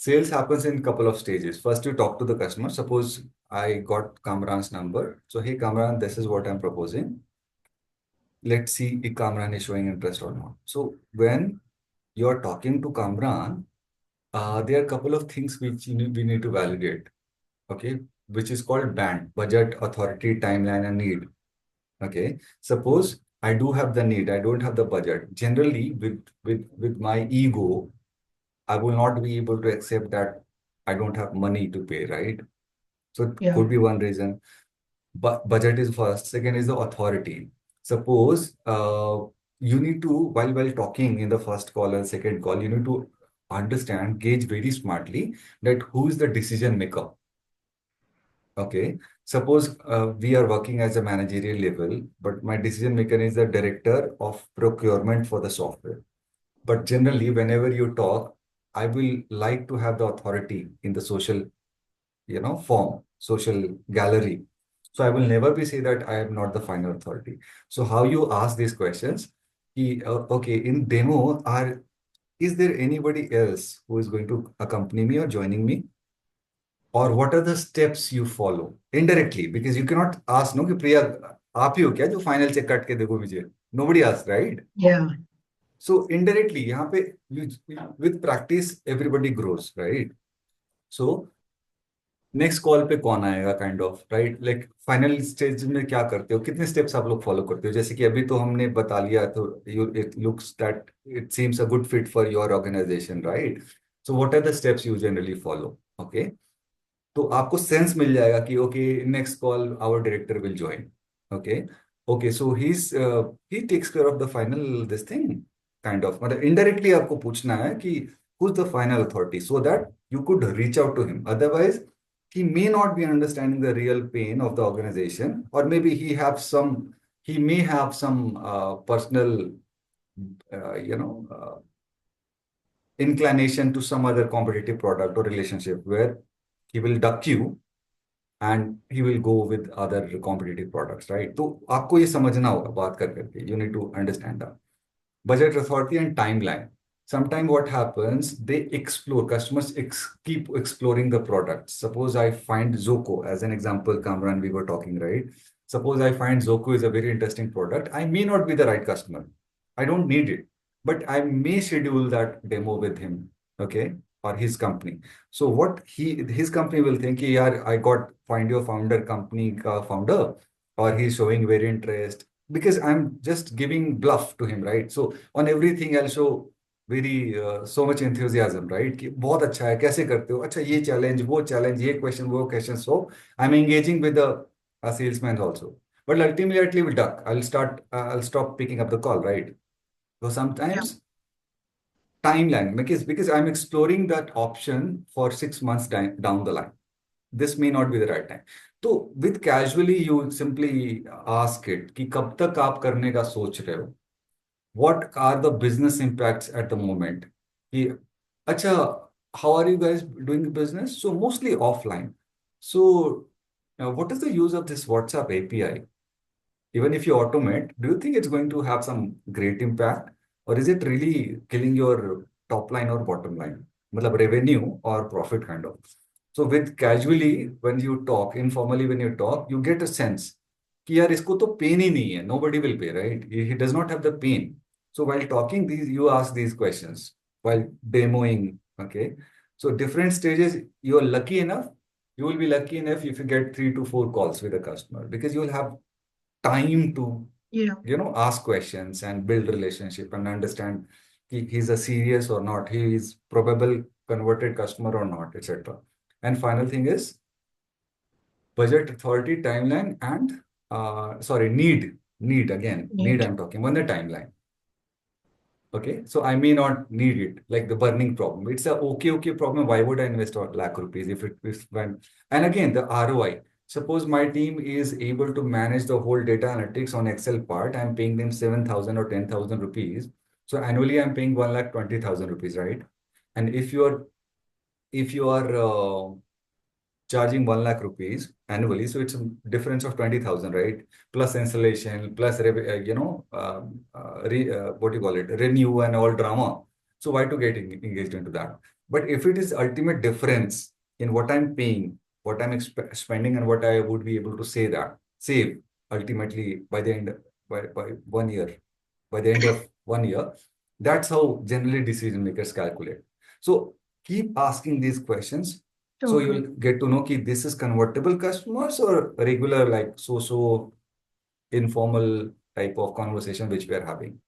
Sales happens in a couple of stages. First, you talk to the customer. Suppose I got Kamran's number. So, hey, Kamran, this is what I'm proposing. Let's see if Kamran is showing interest or not. So, when you're talking to Kamran, there are a couple of things which we need to validate, okay, which is called BANT, budget, authority, timeline, and need. Okay. Suppose I do have the need, I don't have the budget. Generally, with my ego, I will not be able to accept that I don't have money to pay, right? So it Yeah. could be one reason. But budget is first. Second is the authority. Suppose you need to, while talking in the first call and second call, you need to understand, gauge very smartly that who is the decision maker. Okay. Suppose we are working as a managerial level, but my decision maker is the director of procurement for the software. But generally, whenever you talk, I will like to have the authority in the social, form, social gallery. So I will never be say that I am not the final authority. So how you ask these questions? Okay, in demo, is there anybody else who is going to accompany me or joining me? Or what are the steps you follow indirectly? Because you cannot ask, no, कि प्रिया आप ही हो क्या जो final check काट के देखो मुझे? Nobody asks, right? Yeah. So indirectly, यहाँ पे with practice everybody grows, right? So next call पे कौन आएगा kind of right, like final stage में क्या करते हो, कितने स्टेप्स आप लोग फॉलो करते हो? जैसे कि अभी तो हमने बता लिया, तो you it looks that it seems a good fit for your organisation, right? So what are the steps you generally follow? Okay, तो आपको सेंस मिल जाएगा कि okay, next call our director will join. Okay, okay, so he takes care of the final this thing, kind of, मतलब indirectly आपको पूछना है कि who's the final authority so that you could reach out to him. Otherwise, he may not be understanding the real pain of the organization, or maybe he may have some personal, inclination to some other competitive product or relationship where he will duck you and he will go with other competitive products, right? तो आपको ये समझना होगा बात कर करके. You need to understand that. Budget authority and timeline. Sometimes what happens, they explore, customers keep exploring the products. Suppose I find Zoco as an example, Kamran, we were talking, right? Suppose I find Zoco is a very interesting product. I may not be the right customer. I don't need it, but I may schedule that demo with him, okay, or his company. So what his company will think, yeah, I got find your founder company founder, or he's showing very interest because I'm just giving bluff to him, right? So on everything I'll show very so much enthusiasm, right? कि बहुत अच्छा है, कैसे करते हो, अच्छा ये challenge, ये question, so I'm engaging with a salesman also. But ultimately will duck. I'll stop picking up the call, right? So Yeah. sometimes timeline, because I'm exploring that option for 6 months down the line. This may not be the right time. तो with casually you simply ask it कि कब तक आप करने का सोच रहे हो? What are the business impacts at the moment? कि अच्छा, how are you guys doing business? So mostly offline. So what is the use of this WhatsApp API? Even if you automate, do you think it's going to have some great impact, or is it really killing your top line or bottom line? मतलब revenue or profit kind of. So with casually, when you talk, informally when you talk, you get a sense कि यार इसको तो pain ही नहीं है. Nobody will pay, right? He does not have the pain. So while talking these, you ask these questions while demoing. Okay. So different stages, you are lucky enough. You will be lucky enough if you get 3 to 4 calls with a customer because you will have time to Yeah. ask questions and build relationship and understand he's a serious or not, he is probable converted customer or not, etc. And final thing is budget authority, timeline, and sorry, need again, need Need. I'm talking on the timeline. Okay, so I may not need it, like the burning problem. It's a okay problem. Why would I invest a lakh rupees if it is when? And again, the ROI. Suppose my team is able to manage the whole data analytics on Excel part. I'm paying them 7,000 or 10,000 rupees. So annually, I'm paying 1,20,000 rupees, right? And if you are charging 1 lakh rupees annually, so it's a difference of 20,000, right? Plus installation, plus what do you call it, renew and all drama. So why to get engaged into that? But if it is ultimate difference in what I'm paying, what I'm spending, and what I would be able to say that save ultimately by the end by 1 year, by the end of 1 year, that's how generally decision makers calculate. So keep asking these questions. So Okay. you'll get to know कि this is convertible customers or regular like so informal type of conversation which we are having.